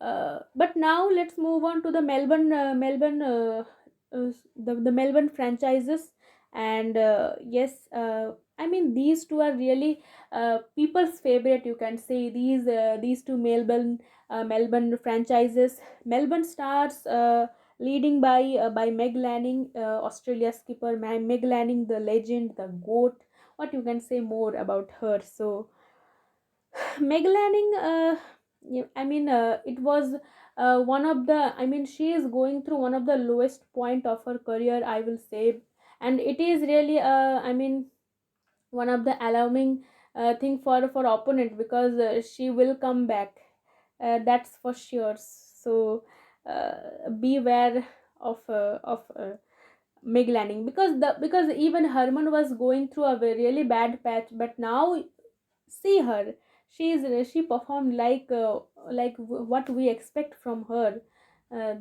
But now let's move on to the the Melbourne franchises. And yes, I mean these two are really people's favorite. You can say these two Melbourne franchises. Melbourne Stars, leading by Meg Lanning, Australia skipper. Meg Lanning, the legend, the goat. What you can say more about her? So Meg Lanning, I mean, it was one of the. I mean, she is going through one of the lowest point of her career, I will say, and it is really, I mean, one of the alarming thing for opponent, because she will come back. That's for sure. So beware of Meg Lanning, because even Herman was going through a really bad patch, but now see her, she performed what we expect from her. I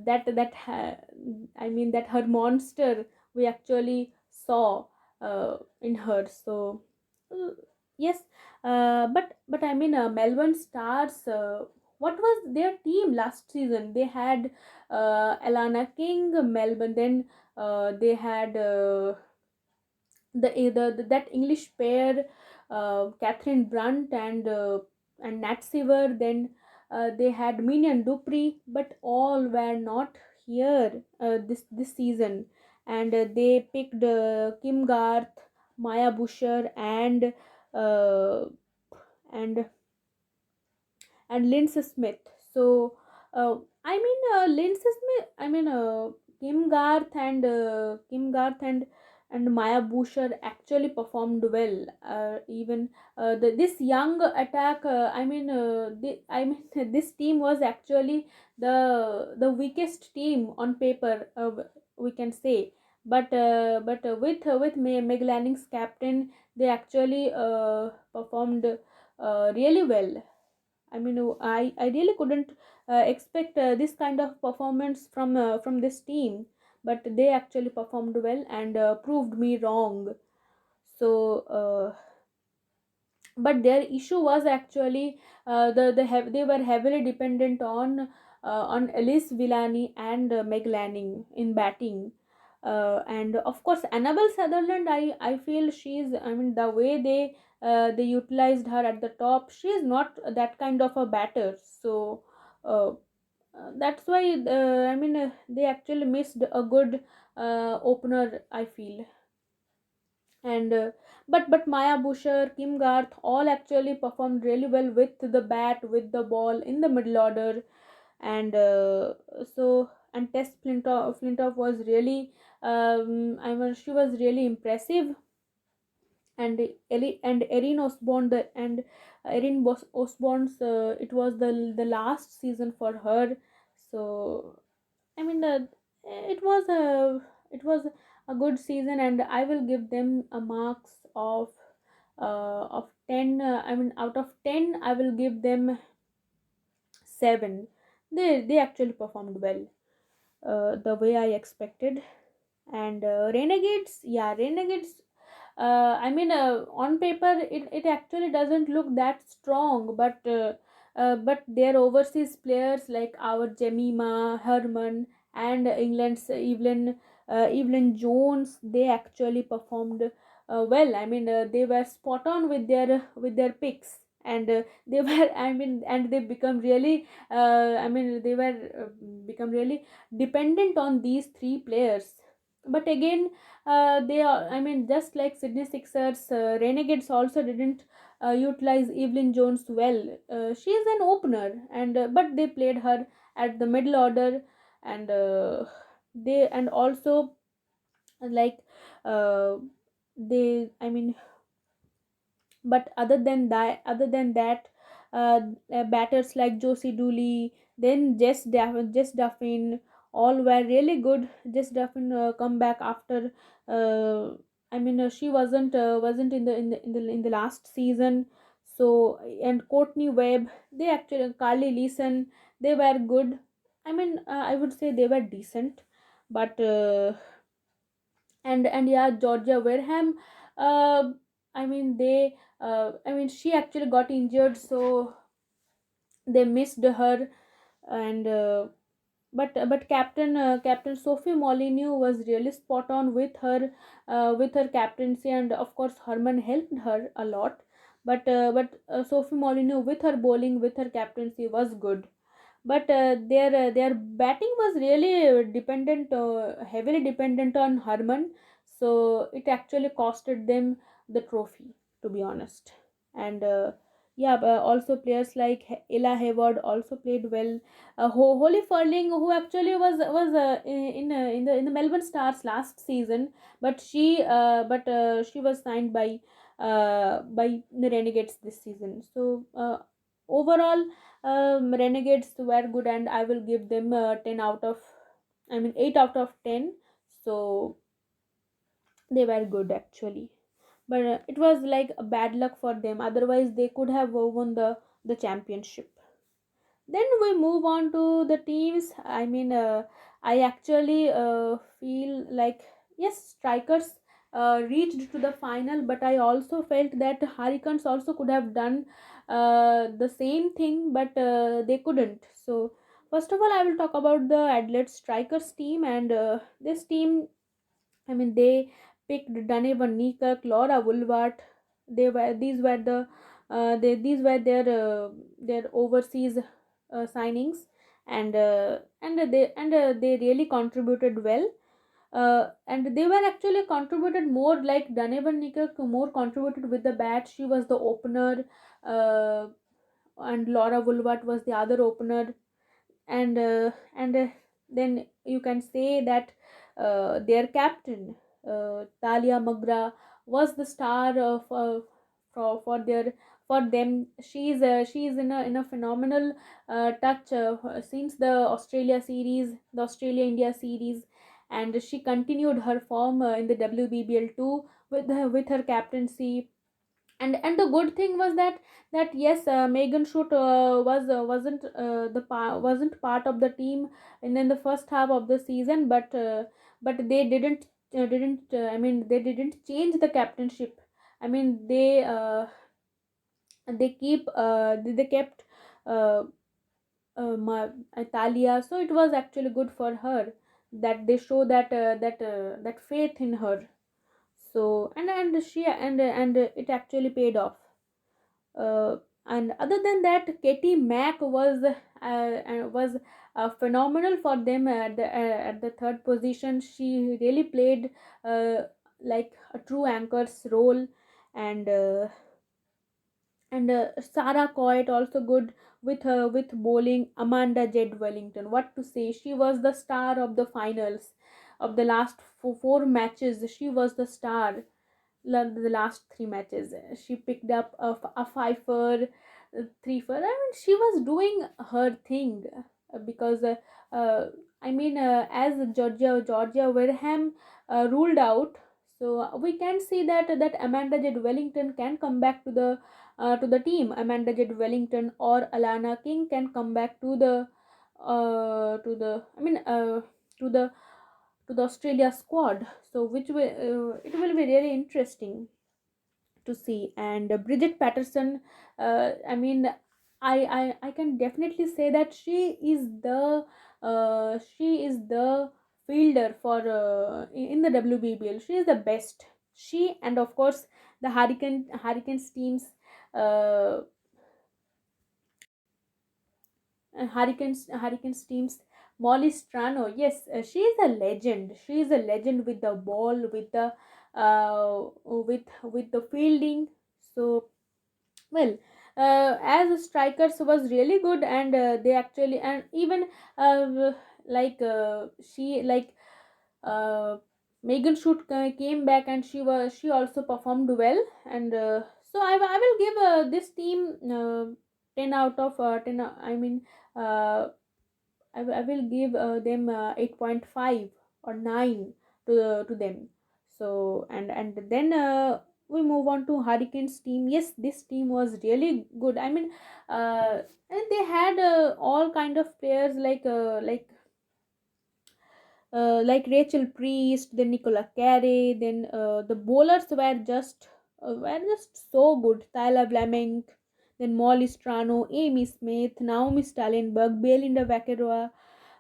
mean that her monster we actually saw in her. So uh, yes, but I mean, Melbourne Stars, what was their team last season? They had Alana King, Melbourne. Then they had that English pair, Catherine Brunt and Nat Seaver. Then they had Minion Dupree, but all were not here this season, and they picked Kim Garth, Maya Busher, uh, and Lindsay Smith. So, I mean, Lindsay Smith. I mean, Kim Garth and Maya Boucher actually performed well. Even this young attack. I mean, this team was actually the weakest team on paper. We can say. But with Meg Lanning's captain, they actually performed really well. I mean, I really couldn't expect this kind of performance from this team, but they actually performed well and proved me wrong. So, but their issue was actually they were heavily dependent on Elise Villani and Meg Lanning in batting. And of course, Annabelle Sutherland, I feel she's, I mean, the way they utilized her at the top, she is not that kind of a batter. So uh, that's why I mean, they actually missed a good opener, I feel. And but Maya Busher, Kim Garth, all actually performed really well with the bat, with the ball in the middle order. And and Tess Flintoff was really, I mean, she was really impressive. And Erin Osborne, Osborne's, it was the last season for her. So I mean, it was a good season, and I will give them a marks of 10. I mean, out of 10, I will give them 7. They actually performed well, the way I expected. And Renegades, yeah, Renegades. I mean, on paper, it actually doesn't look that strong, but their overseas players like our Jemima Herman and England's Evelyn Jones, they actually performed well. I mean, they were spot on with their picks, and they were, I mean, and they become really, I mean, they were become really dependent on these three players. But again, they are, I mean, just like Sydney Sixers, Renegades also didn't utilize Evelyn Jones well. She is an opener, and but they played her at the middle order. And they and also, like, uh, they, I mean, but other than that, batters like Josie Dooley, then Jess Duffin, all were really good. Jess Duffin come back after, uh, I mean, she wasn't in the last season. So, and Courtney Webb, they actually, Carly Leeson, they were good. I mean, I would say they were decent. But and yeah, Georgia Wareham, I mean, she actually got injured. So They missed her. And but Captain Sophie Molyneux was really spot on with her captaincy, and of course Herman helped her a lot. But Sophie Molyneux with her bowling, with her captaincy, was good. But their batting was really heavily dependent on Herman, so it actually costed them the trophy, to be honest. And yeah, but also players like Ella Hayward also played well. Holly Furling, who actually was in the Melbourne Stars last season, but she was signed by the Renegades this season. So overall, Renegades were good, and I will give them 10 out of, I mean 8 out of 10. So they were good actually, but it was like a bad luck for them. Otherwise, they could have won the championship. Then we move on to the teams. I actually feel like, yes, strikers reached to the final, but I also felt that Hurricanes also could have done the same thing, but they couldn't. So first of all, I will talk about the Adelaide Strikers team, and this team, they picked Donovan Neekirk, Laura Woolwart. These were their overseas signings, and they really contributed well. And they were actually contributed more, like Donovan Neekirk more contributed with the bat. She was the opener, uh, and Laura Woolwart was the other opener. And then you can say that their captain, Talia Magra, was the star for their for them. She is in a phenomenal touch since the Australia India series, and she continued her form in the WBBL too with her captaincy. And the good thing was that yes, Megan Schutt wasn't part of the team in the first half of the season, but they didn't change the captainship. I mean they kept uh, Talia, so it was actually good for her that they show that faith in her. So and it actually paid off. uh, and other than that, Katie Mack was phenomenal for them at the third position. She really played uh, like a true anchor's role. And uh, and uh, Sarah Coit also good with bowling. Amanda Jed Wellington, what to say, she was the star of the finals of the last four matches. She was the star. The last three matches, she picked up a fifer, three for. I mean, she was doing her thing because uh, as Georgia Wareham ruled out, so we can see that Amanda Jed Wellington can come back to the team. Amanda Jed Wellington or Alana King can come back to the I mean to the Australia squad. So which will it will be really interesting to see. And Bridget Patterson, I mean, I can definitely say that she is the fielder for in the WBBL. She is the best. She, and of course the Hurricanes teams. Uh, Hurricanes teams, Molly Strano. Yes, she is a legend. She is a legend with the ball, with the fielding. So well, as strikers was really good, and they actually, and even uh, she like Megan Schutt came back, and she also performed well. And I will give this team 10 out of 10. Uh, I will give them 8.5 or 9 to them. So and then we move on to Hurricanes team. Yes, this team was really good. And they had all kind of players like Rachel Priest, then Nicola Carey, then the bowlers were just so good. Tyler Fleming, then Molly Strano, Amy Smith, Naomi Stalenberg, Belinda Vaquerua.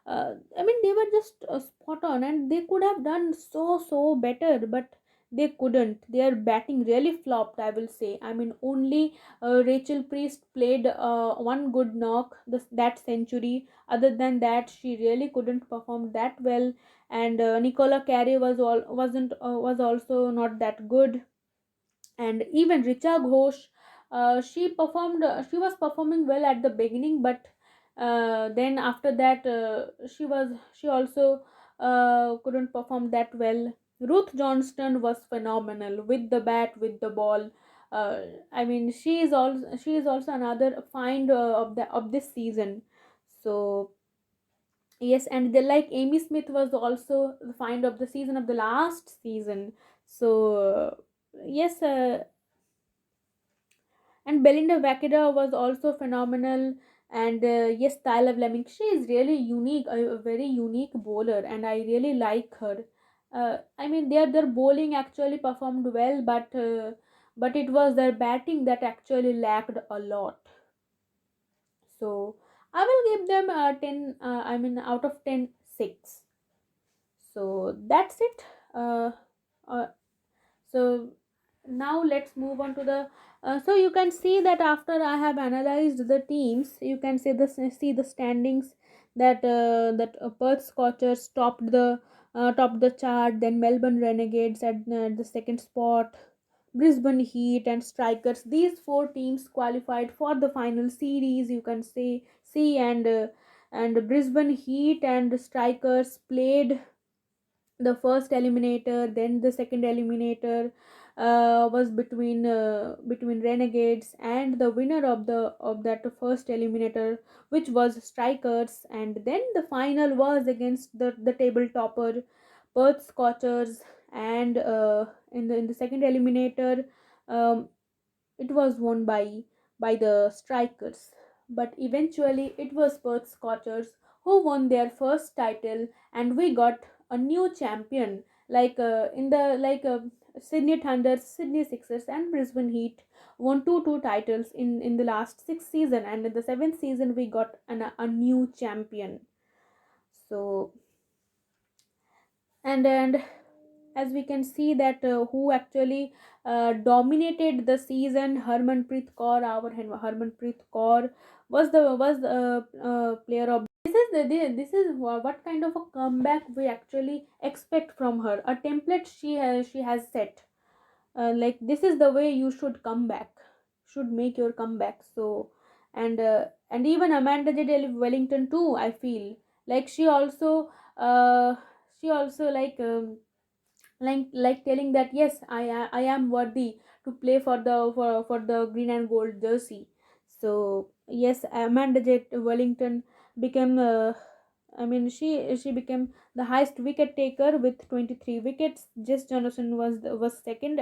I mean, they were just spot on, and they could have done so better, but they couldn't. Their batting really flopped, I will say. I mean, only Rachel Priest played one good knock, that century. Other than that, she really couldn't perform that well. And Nicola Carey was also not that good. And even Richa Ghosh, she was performing well at the beginning, but then after that, she also couldn't perform that well. Ruth Johnston was phenomenal with the bat, with the ball. uh, I mean, she is also another find of this season. So yes, and the like Amy Smith was also the find of the season, of the last season. So yes, and Belinda Vakida was also phenomenal. And yes, Tyler Fleming, she is really unique, a very unique bowler, and I really like her. I mean, their bowling actually performed well, but it was their batting that actually lacked a lot. So I will give them 10, I mean, out of 10, 6. So that's it. uh, uh, so now let's move on to the so you can see that after I have analyzed the teams, you can see the standings, that Perth Scorchers topped the chart, then Melbourne Renegades at the second spot, Brisbane Heat and Strikers. These four teams qualified for the final series, you can see. And Brisbane Heat and Strikers played the first eliminator. Then the second eliminator was between Renegades and the winner of that first eliminator, which was Strikers. And then the final was against the table topper Perth Scorchers. And in the second eliminator, um, it was won by the Strikers, but eventually it was Perth Scorchers who won their first title, and we got a new champion. Like in the like Sydney Thunders, Sydney Sixers, and Brisbane Heat won two titles in the last six season, and in the seventh season we got a new champion. So and as we can see that who actually dominated the season, Harmanpreet Kaur, our Harmanpreet Kaur was the player of. This is what kind of a comeback we actually expect from her. A template she has set. Like, this is the way you should come back, should make your comeback. So and even Amanda J. Wellington too, I feel like uh, she also like telling that yes, I am worthy to play for the green and gold jersey. So yes, Amanda J. Wellington became I mean, she became the highest wicket taker with 23 wickets. Jess Johnson was second.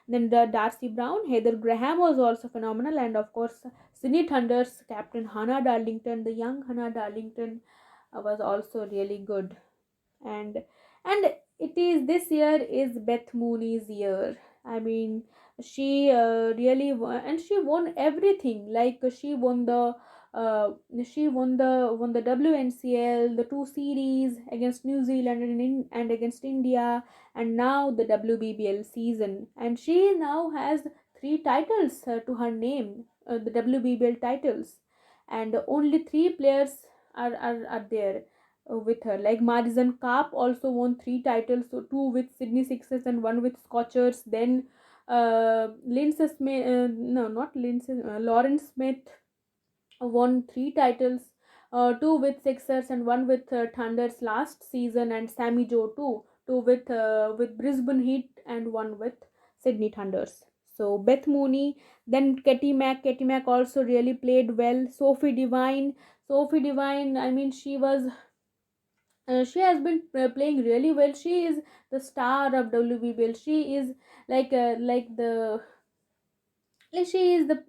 Then Darcy Brown, Heather Graham was also phenomenal, and of course Sydney Thunder's captain Hannah Darlington, the young Hannah Darlington, was also really good. And and it is this year is Beth Mooney's year. I mean, she really and she won everything. Like, uh, she won the WNCL, the two series against New Zealand and against India, and now the WBBL season. And she now has three titles to her name, the WBBL titles, and only three players are there with her. Like, Madison Carp also won three titles, so two with Sydney Sixers and one with Scorchers. Then Lindsay Smith, no, not Lindsay, Lawrence Smith won three titles, two with Sixers and one with Thunders last season, and Sammy Joe too, two with Brisbane Heat and one with Sydney Thunders. So Beth Mooney, then Katie Mack also really played well. Sophie Devine, I mean, she has been playing really well. She is the star of WBBL. She is like the like she is the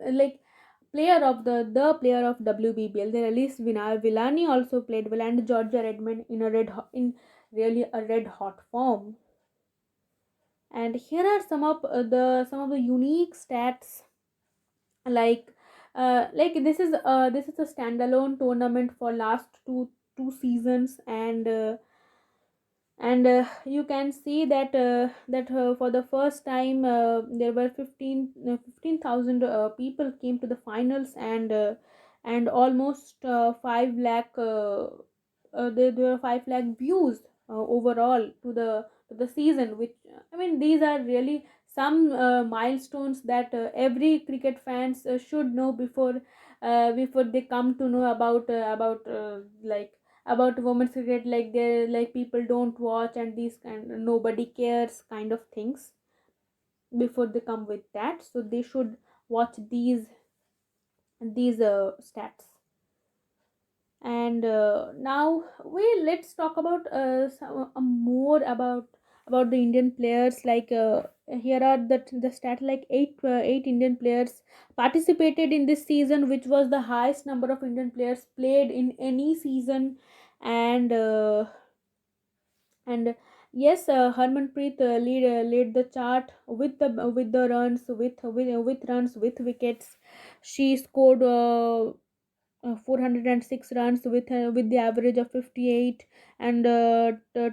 player of the player of WBBL. Then Elise Villani also played well, and Georgia Redmond in really a red hot form. And here are some of the unique stats. Like like this is a standalone tournament for last two seasons, and you can see that for the first time there were 15,000 people came to the finals, and almost 5 lakh there were 5 lakh views overall to the season, which I mean these are really some milestones that every cricket fans should know before they come to know about women's cricket, like they like people don't watch and these kind nobody cares kind of things before they come with that, so they should watch these stats. And now we let's talk about more about the Indian players. Like here are the stat, like eight Indian players participated in this season, which was the highest number of Indian players played in any season. And uh, and yes, Harmanpreet lead the chart with the runs, with runs, with wickets. She scored 406 runs with the average of 58, and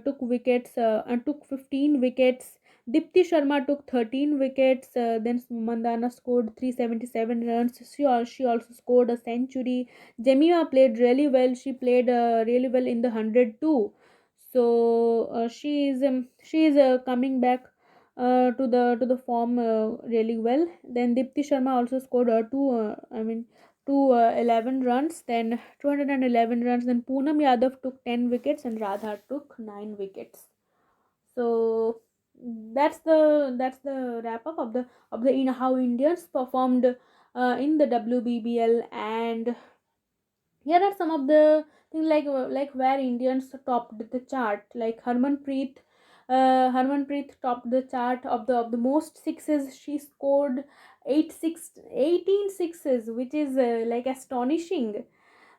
took wickets and took 15 wickets. Dipti Sharma took 13 wickets. Then Mandana scored 377 runs. She also scored a century. Jemima played really well. She played really well in the 100 too. So she is coming back to the form really well. Then Dipti Sharma also scored two 11 runs, then 211 runs. Then Poonam Yadav took 10 wickets and Radha took 9 wickets. So that's the wrap up of the in how Indians performed in the WBBL. And here are some of the things, like where Indians topped the chart. Like Harmanpreet topped the chart of the most sixes. She scored 18 sixes, which is like astonishing.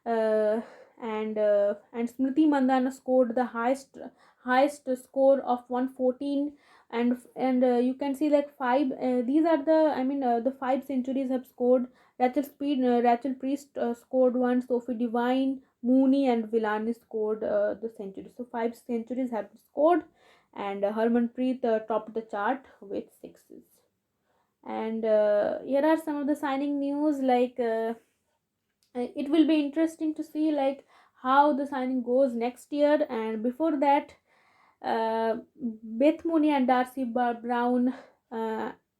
uh, and Smriti Mandana scored the highest score of 114. And you can see like five these are the the five centuries have scored. Rachel Priest scored one. Sophie Devine, Mooney, and Villani scored the century. So five centuries have been scored, and Harmanpreet topped the chart with sixes. And here are some of the signing news. Like it will be interesting to see like how the signing goes next year. And before that, Beth Mooney and Brown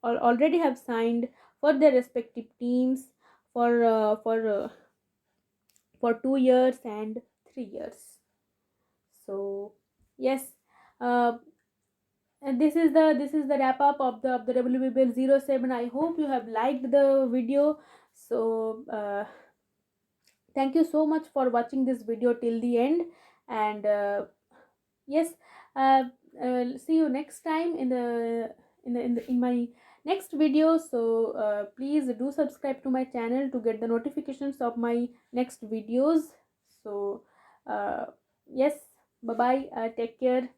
already have signed for their respective teams for uh, for uh, for 2 years and 3 years. So yes, uh, and this is the wrap up of the WBBL 07. I hope you have liked the video. So thank you so much for watching this video till the end. And yes, uh, see you next time in my next video. So please do subscribe to my channel to get the notifications of my next videos. So uh, yes, bye bye, take care.